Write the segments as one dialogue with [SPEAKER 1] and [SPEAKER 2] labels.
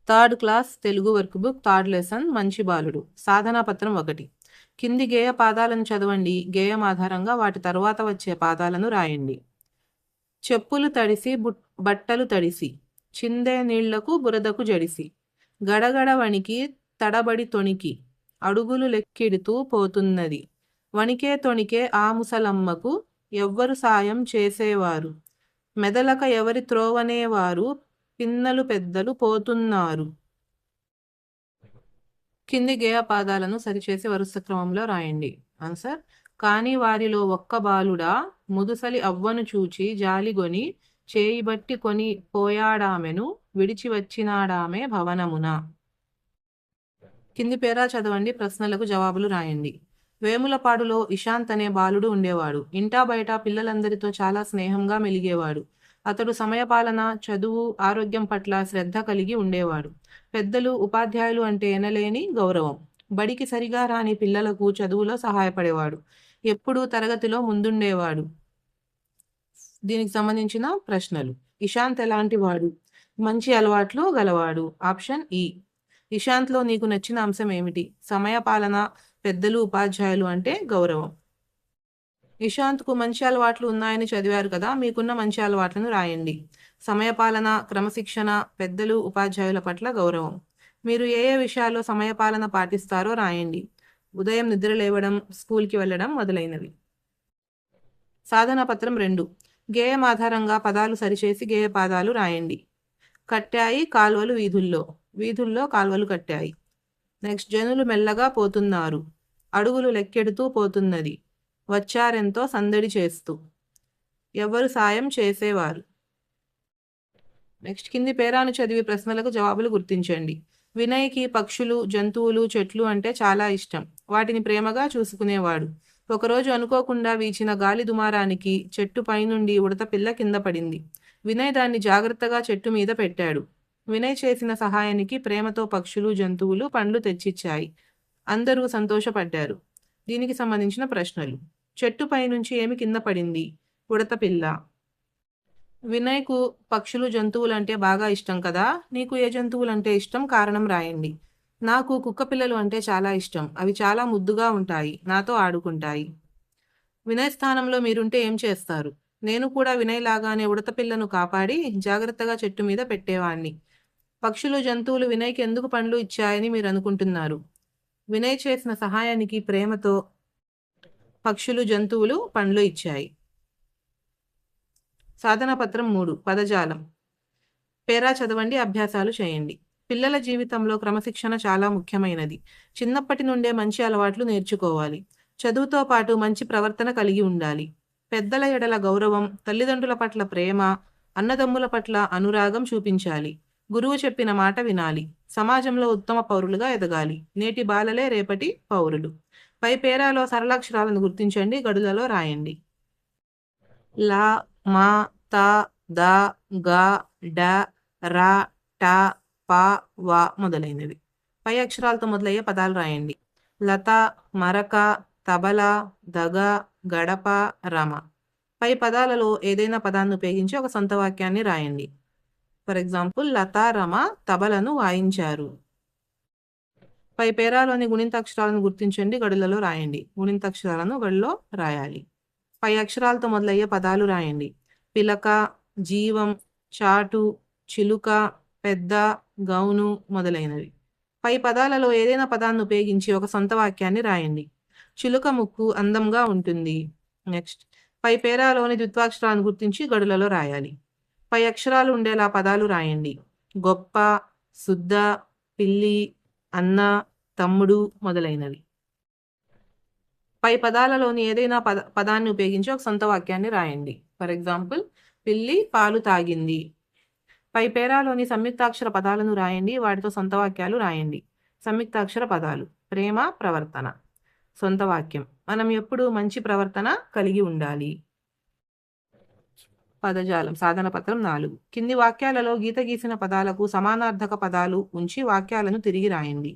[SPEAKER 1] Third class Telugu work book third lesson మంచి బాలుడు. సాధనా పత్రం 1. కింది గేయ పాదాలను చదవండి. గేయం ఆధారంగా వాటి తరువాత వచ్చే పాదాలను రాయండి. చెప్పులు తడిసి బట్టలు తడిసి, చిందే నీళ్లకు బురదకు జడిసి, గడగడ వణికి తడబడి తొణికి, అడుగులు లెక్కిడుతూ పోతున్నది. వణికే తొణికే ఆ ముసలమ్మకు ఎవ్వరు సాయం చేసేవారు. మెదలక ఎవరి త్రోవనేవారు, పిన్నలు పెద్దలు పోతున్నారు. కింది గేయ పాదాలను సరిచేసి వరుస క్రమంలో రాయండి. ఆన్సర్: కాని వారిలో ఒక్క బాలుడా ముదుసలి అవ్వను చూచి జాలిగొని చేయిబట్టి కొని పోయాడామెను విడిచి వచ్చినాడామె భవనమున. కింది పేరా చదవండి. ప్రశ్నలకు జవాబులు రాయండి. వేములపాడులో ఇషాంత్ అనే బాలుడు ఉండేవాడు. ఇంటా బయట పిల్లలందరితో చాలా స్నేహంగా మెలిగేవాడు. అతడు సమయపాలన, చదువు, ఆరోగ్యం పట్ల శ్రద్ధ కలిగి ఉండేవాడు. పెద్దలు, ఉపాధ్యాయులు అంటే ఎనలేని గౌరవం. బడికి సరిగా రాని పిల్లలకు చదువులో సహాయపడేవాడు. ఎప్పుడూ తరగతిలో ముందుండేవాడు. దీనికి సంబంధించిన ప్రశ్నలు. ఇషాంత్ ఎలాంటి వాడు? మంచి అలవాట్లు గలవాడు. ఆప్షన్ ఈ. ఇషాంత్లో నీకు నచ్చిన అంశం ఏమిటి? సమయపాలన, పెద్దలు, ఉపాధ్యాయులు అంటే గౌరవం. ఇషాంత్కు మంచి అలవాట్లు ఉన్నాయని చదివారు కదా, మీకున్న మంచి అలవాట్లను రాయండి. సమయపాలన, క్రమశిక్షణ, పెద్దలు, ఉపాధ్యాయుల పట్ల గౌరవం. మీరు ఏ ఏ విషయాల్లో సమయపాలన పాటిస్తారో రాయండి. ఉదయం నిద్ర లేవడం, స్కూల్కి వెళ్ళడం మొదలైనవి. సాధన పత్రం 2. గేయం ఆధారంగా పదాలు సరిచేసి గేయ పాదాలు రాయండి. కట్టాయి కాల్వలు వీధుల్లో. వీధుల్లో కాల్వలు కట్టాయి. నెక్స్ట్, జనులు మెల్లగా పోతున్నారు. అడుగులు లెక్కెడుతూ పోతున్నది. వచ్చారెంతో సందడి చేస్తూ. ఎవరు సాయం చేసేవారు. నెక్స్ట్, కింది పేరాను చదివి ప్రశ్నలకు జవాబులు గుర్తించండి. వినయ్కి పక్షులు, జంతువులు, చెట్లు అంటే చాలా ఇష్టం. వాటిని ప్రేమగా చూసుకునేవాడు. ఒకరోజు అనుకోకుండా వీచిన గాలి దుమారానికి చెట్టు పైనుండి ఉడత పిల్ల కింద పడింది. వినయ్ దాన్ని జాగ్రత్తగా చెట్టు మీద పెట్టాడు. వినయ్ చేసిన సహాయానికి ప్రేమతో పక్షులు, జంతువులు పండ్లు తెచ్చిచ్చాయి. అందరూ సంతోషపడ్డారు. దీనికి సంబంధించిన ప్రశ్నలు. చెట్టుపై నుంచి ఏమి కింద పడింది? ఉడత పిల్ల. వినయ్కు పక్షులు, జంతువులు అంటే బాగా ఇష్టం కదా. నీకు ఏ జంతువులు అంటే ఇష్టం? కారణం రాయండి. నాకు కుక్క పిల్లలు అంటే చాలా ఇష్టం. అవి చాలా ముద్దుగా ఉంటాయి. నాతో ఆడుకుంటాయి. వినయ్ స్థానంలో మీరుంటే ఏం చేస్తారు? నేను కూడా వినయ్ లాగానే ఉడత పిల్లను కాపాడి జాగ్రత్తగా చెట్టు మీద పెట్టేవాణ్ణి. పక్షులు, జంతువులు వినయ్కి ఎందుకు పండ్లు ఇచ్చాయని మీరు అనుకుంటున్నారు? వినయ్ చేసిన సహాయానికి ప్రేమతో పక్షులు, జంతువులు పండ్లు ఇచ్చాయి. సాధన పత్రం 3. పదజాలం. పేరా చదవండి, అభ్యాసాలు చేయండి. పిల్లల జీవితంలో క్రమశిక్షణ చాలా ముఖ్యమైనది. చిన్నప్పటి నుండే మంచి అలవాట్లు నేర్చుకోవాలి. చదువుతో పాటు మంచి ప్రవర్తన కలిగి ఉండాలి. పెద్దల ఎడల గౌరవం, తల్లిదండ్రుల పట్ల ప్రేమ, అన్నదమ్ముల పట్ల అనురాగం చూపించాలి. గురువు చెప్పిన మాట వినాలి. సమాజంలో ఉత్తమ పౌరులుగా ఎదగాలి. నేటి బాలలే రేపటి పౌరులు. పై పేరాలో సరళాక్షరాలను గుర్తించండి. గడులలో రాయండి. లా, మా, త, ద, గ, డ, ర, ట, ప, వ మొదలైనవి. పై అక్షరాలతో మొదలయ్యే పదాలు రాయండి. లత, మరక, తబల, దగ, గడప, రమ. పై పదాలలో ఏదైనా పదాన్ని ఉపయోగించి ఒక సొంత వాక్యాన్ని రాయండి. ఫర్ ఎగ్జాంపుల్, లత, రమ తబలను వాయించారు. పై పేరాలోని గుణింతాక్షరాలను గుర్తించండి. గడులలో రాయండి. గుణింతాక్షరాలను గడులో రాయాలి. పై అక్షరాలతో మొదలయ్యే పదాలు రాయండి. పిలక, జీవం, చాటు, చిలుక, పెద్ద, గౌను మొదలైనవి. పై పదాలలో ఏదైనా పదాన్ని ఉపయోగించి ఒక సొంత వాక్యాన్ని రాయండి. చిలుక ముక్కు అందంగా ఉంటుంది. నెక్స్ట్, పై పేరాలోని ద్విత్వాక్షరాలను గుర్తించి గడులలో రాయాలి. పై అక్షరాలు ఉండేలా పదాలు రాయండి. గొప్ప, శుద్ధ, పిల్లి, అన్న, తమ్ముడు మొదలైనవి. పై పదాలలోని ఏదైనా పదాన్ని ఉపయోగించి ఒక సొంత వాక్యాన్ని రాయండి. ఫర్ ఎగ్జాంపుల్, పిల్లి పాలు తాగింది. పై పేరాలోని సంయుక్తాక్షర పదాలను రాయండి. వాటితో సొంత వాక్యాలు రాయండి. సంయుక్తాక్షర పదాలు: ప్రేమ, ప్రవర్తన. సొంత వాక్యం: మనం ఎప్పుడూ మంచి ప్రవర్తన కలిగి ఉండాలి. పదజాలం. సాధన పత్రం 4. కింది వాక్యాలలో గీత గీసిన పదాలకు సమానార్థక పదాలు ఉంచి వాక్యాలను తిరిగి రాయండి.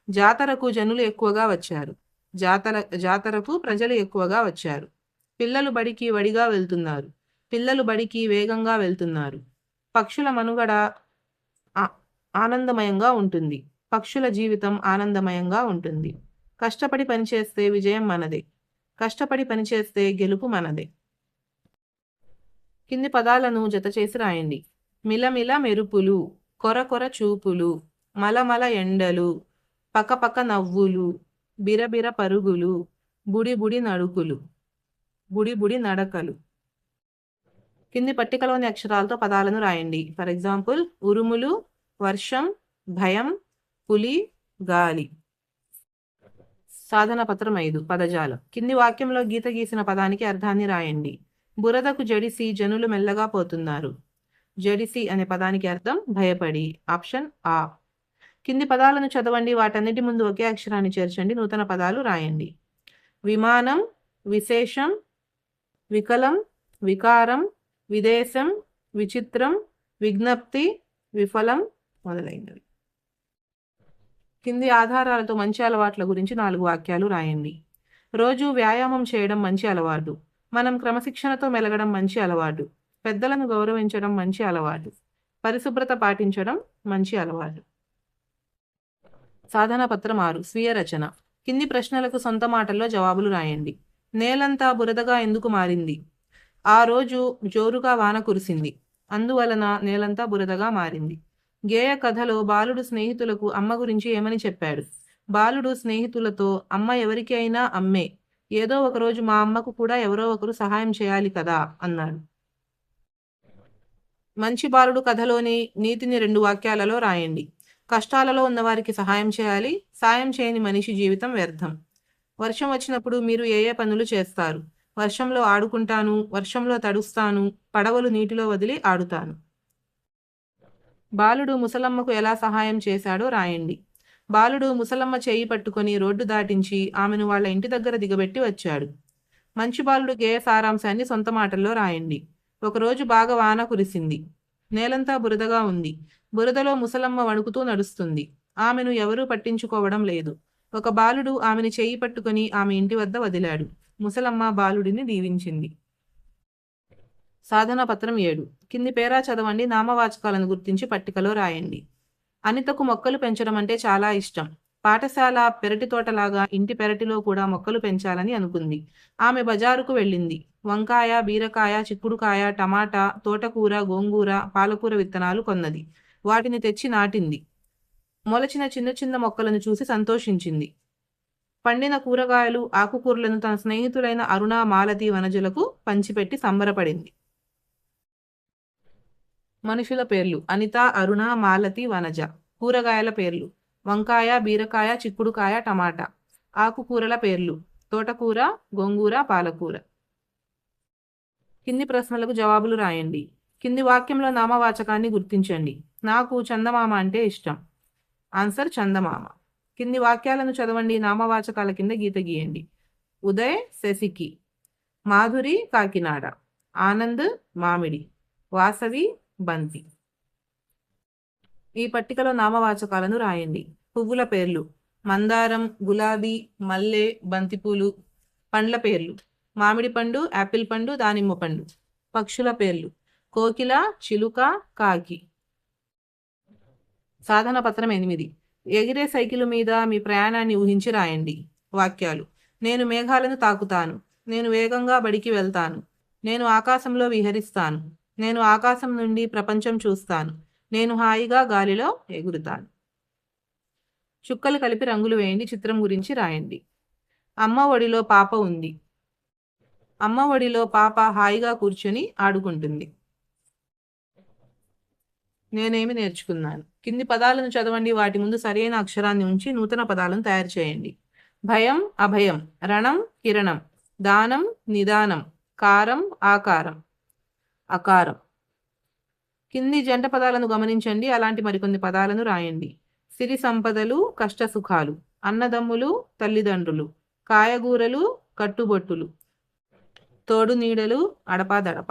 [SPEAKER 1] జాతరకు జనులు ఎక్కువగా వచ్చారు. జాతరకు ప్రజలు ఎక్కువగా వచ్చారు. పిల్లలు బడికి వడిగా వెళ్తున్నారు. పిల్లలు బడికి వేగంగా వెళ్తున్నారు. పక్షుల మనుగడ ఆనందమయంగా ఉంటుంది. పక్షుల జీవితం ఆనందమయంగా ఉంటుంది. కష్టపడి పనిచేస్తే విజయం మనదే. కష్టపడి పనిచేస్తే గెలుపు మనదే. కింది పదాలను జతచేసి రాయండి. మిలమిల మెరుపులు, కొరకొర చూపులు, మలమల ఎండలు, పకపక నవ్వులు, బిరబిర పరుగులు, బుడిబుడి నడుకులు, బుడిబుడి నడకలు. కింది పట్టికలోని అక్షరాలతో పదాలను రాయండి. ఫర్ ఎగ్జాంపుల్, ఉరుములు, వర్షం, భయం, పులి, గాలి. సాధన పత్రం 5 పదజాలం. కింది వాక్యంలో గీత గీసిన పదానికి అర్థాన్ని రాయండి. బురదకు జడిసి జనులు మెల్లగా పోతున్నారు. జడిసి అనే పదానికి అర్థం భయపడి. ఆప్షన్ ఆ. కింది పదాలను చదవండి, వాటన్నిటి ముందు ఒకే అక్షరాన్ని చేర్చండి, నూతన పదాలు రాయండి. విమానం, విశేషం, వికలం, వికారం, విదేశం, విచిత్రం, విజ్ఞప్తి, విఫలం మొదలైనవి. కింది ఆధారాలతో మంచి అలవాట్ల గురించి 4 వాక్యాలు రాయండి. రోజు వ్యాయామం చేయడం మంచి అలవాటు. మనం క్రమశిక్షణతో మెలగడం మంచి అలవాటు. పెద్దలను గౌరవించడం మంచి అలవాటు. పరిశుభ్రత పాటించడం మంచి అలవాటు. సాధన పత్రం 6 స్వీయ రచన. కింది ప్రశ్నలకు సొంత మాటల్లో జవాబులు రాయండి. నేలంతా బురదగా ఎందుకు మారింది? ఆ రోజు జోరుగా వాన కురిసింది. అందువలన నేలంతా బురదగా మారింది. గేయ కథలో బాలుడు స్నేహితులకు అమ్మ గురించి ఏమని చెప్పాడు? బాలుడు స్నేహితులతో, అమ్మ ఎవరికి అయినా అమ్మే. ఏదో ఒకరోజు మా అమ్మకు కూడా ఎవరో ఒకరు సహాయం చేయాలి కదా అన్నాడు. మంచి బాలుడు కథలోని నీతిని 2 వాక్యాలలో రాయండి. కష్టాలలో ఉన్నవారికి సహాయం చేయాలి. సాయం చేయని మనిషి జీవితం వ్యర్థం. వర్షం వచ్చినప్పుడు మీరు ఏ ఏ పనులు చేస్తారు? వర్షంలో ఆడుకుంటాను, వర్షంలో తడుస్తాను, పడవలు నీటిలో వదిలి ఆడుతాను. బాలుడు ముసలమ్మకు ఎలా సహాయం చేశాడో రాయండి. బాలుడు ముసలమ్మ చేయి పట్టుకొని రోడ్డు దాటించి ఆమెను వాళ్ళ ఇంటి దగ్గర దిగబెట్టి వచ్చాడు. మంచి బాలుడు గేయ సారాంశాన్ని సొంత మాటల్లో రాయండి. ఒకరోజు బాగా వాన కురిసింది. నేలంతా బురదగా ఉంది. బురదలో ముసలమ్మ వణుకుతూ నడుస్తుంది. ఆమెను ఎవరూ పట్టించుకోవడం లేదు. ఒక బాలుడు ఆమెను చేయి పట్టుకొని ఆమె ఇంటి వద్ద వదిలాడు. ముసలమ్మ బాలుడిని దీవించింది. సాధన పత్రం 7 కింది పేరా చదవండి, నామవాచకాలను గుర్తించి పట్టికలో రాయండి. అనితకు మొక్కలు పెంచడం అంటే చాలా ఇష్టం. పాఠశాల పెరటి తోటలాగా ఇంటి పెరటిలో కూడా మొక్కలు పెంచాలని అనుకుంది. ఆమె బజారుకు వెళ్ళింది. వంకాయ, బీరకాయ, చిక్కుడుకాయ, టమాటా, తోటకూర, గోంగూర, పాలకూర విత్తనాలు కొన్నది. వాటిని తెచ్చి నాటింది. మొలచిన చిన్న చిన్న మొక్కలను చూసి సంతోషించింది. పండిన కూరగాయలు, ఆకుకూరలను తన స్నేహితులైన అరుణ, మాలతి, వనజలకు పంచిపెట్టి సంబరపడింది. మనుషుల పేర్లు: అనిత, అరుణ, మాలతి, వనజ. కూరగాయల పేర్లు: వంకాయ, బీరకాయ, చిక్కుడుకాయ, టమాటా. ఆకుకూరల పేర్లు: తోటకూర, గోంగూర, పాలకూర. కింది ప్రశ్నలకు జవాబులు రాయండి. కింది వాక్యంలో నామవాచకాన్ని గుర్తించండి. నాకు చందమామ అంటే ఇష్టం. ఆన్సర్ చందమామ. కింది వాక్యాలను చదవండి, నామవాచకాల కింద గీత గీయండి. ఉదయ్ శశికి, మాధురి కాకినాడ, ఆనంద్ మామిడి, వాసవి బంతి. ఈ పట్టికలో నామవాచకాలను రాయండి. పువ్వుల పేర్లు: మందారం, గులాబీ, మల్లె, బంతిపూలు. పండ్ల పేర్లు: మామిడి పండు, యాపిల్ పండు, దానిమ్మ పండు. పక్షుల పేర్లు: కోకిల, చిలుక, కాకి. సాధన పత్రం 8 ఎగిరే సైకిల్ మీద మీ ప్రయాణాన్ని ఊహించి రాయండి. వాక్యాలు: నేను మేఘాలను తాకుతాను. నేను వేగంగా బడికి వెళ్తాను. నేను ఆకాశంలో విహరిస్తాను. నేను ఆకాశం నుండి ప్రపంచం చూస్తాను. నేను హాయిగా గాలిలో ఎగురుతాను. చుక్కలు కలిపి రంగులు వేయండి. చిత్రం గురించి రాయండి. అమ్మ ఒడిలో పాప ఉంది. అమ్మ ఒడిలో పాప హాయిగా కూర్చొని ఆడుకుంటుంది. నేనేమి నేర్చుకున్నాను? కింది పదాలను చదవండి, వాటి ముందు సరైన అక్షరాన్ని ఉంచి నూతన పదాలను తయారు చేయండి. భయం, అభయం. రణం, కిరణం. దానం, నిదానం. కారం, ఆకారం, అకారం. కింది జంట పదాలను గమనించండి, అలాంటి మరికొన్ని పదాలను రాయండి. సిరి సంపదలు, కష్ట సుఖాలు. అన్నదమ్ములు, తల్లిదండ్రులు. కాయగూరలు, కట్టుబొట్టులు. తోడు నీడలు, అడపాదడప.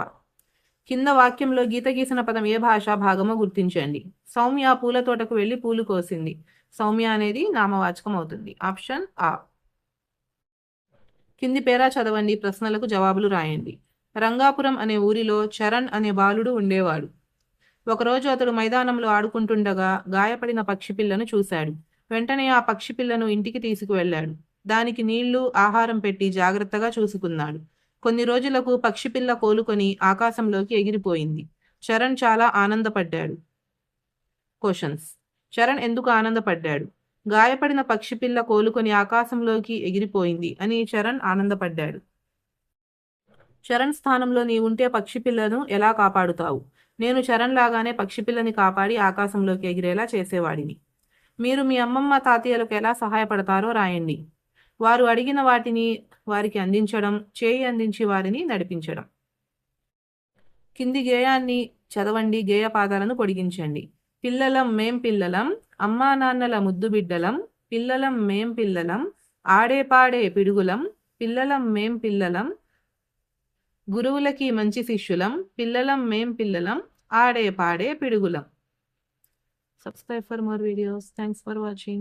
[SPEAKER 1] కింద వాక్యంలో గీత గీసిన పదం ఏ భాషా భాగమో గుర్తించండి. సౌమ్య పూల తోటకు వెళ్ళి పూలు కోసింది. సౌమ్య అనేది నామవాచకం అవుతుంది. ఆప్షన్ ఆ. కింది పేరా చదవండి, ప్రశ్నలకు జవాబులు రాయండి. రంగాపురం అనే ఊరిలో చరణ్ అనే బాలుడు ఉండేవాడు. ఒకరోజు అతడు మైదానంలో ఆడుకుంటుండగా గాయపడిన పక్షి పిల్లను చూశాడు. వెంటనే ఆ పక్షి పిల్లను ఇంటికి తీసుకువెళ్ళాడు. దానికి నీళ్లు, ఆహారం పెట్టి జాగ్రత్తగా చూసుకున్నాడు. కొన్ని రోజులకు పక్షి పిల్ల కోలుకొని ఆకాశంలోకి ఎగిరిపోయింది. చరణ్ చాలా ఆనందపడ్డాడు. క్వశ్చన్స్: చరణ్ ఎందుకు ఆనందపడ్డాడు? గాయపడిన పక్షి పిల్ల కోలుకొని ఆకాశంలోకి ఎగిరిపోయింది అని చరణ్ ఆనందపడ్డాడు. చరణ్ స్థానంలో నీవుంటే పక్షి పిల్లను ఎలా కాపాడుతావు? నేను చరణ్ లాగానే పక్షి పిల్లని కాపాడి ఆకాశంలోకి ఎగిరేలా చేసేవాడిని. మీరు మీ అమ్మమ్మ, తాతయ్యలకు ఎలా సహాయపడతారో రాయండి. వారు అడిగిన వాటిని వారికి అందించడం, చేయి అందించి వారిని నడిపించడం. కింది గేయాన్ని చదవండి, గేయ పాదాలను పొడిగించండి. పిల్లలం మేం పిల్లలం, అమ్మా నాన్నల ముద్దు బిడ్డలం, పిల్లలం మేం పిల్లలం, ఆడే పాడే పిడుగులం, పిల్లలం మేం పిల్లలం, గురువులకి మంచి శిష్యులం, పిల్లలం మేం పిల్లలం, ఆడే పాడే పిడుగులం. Subscribe for more videos. Thanks for watching.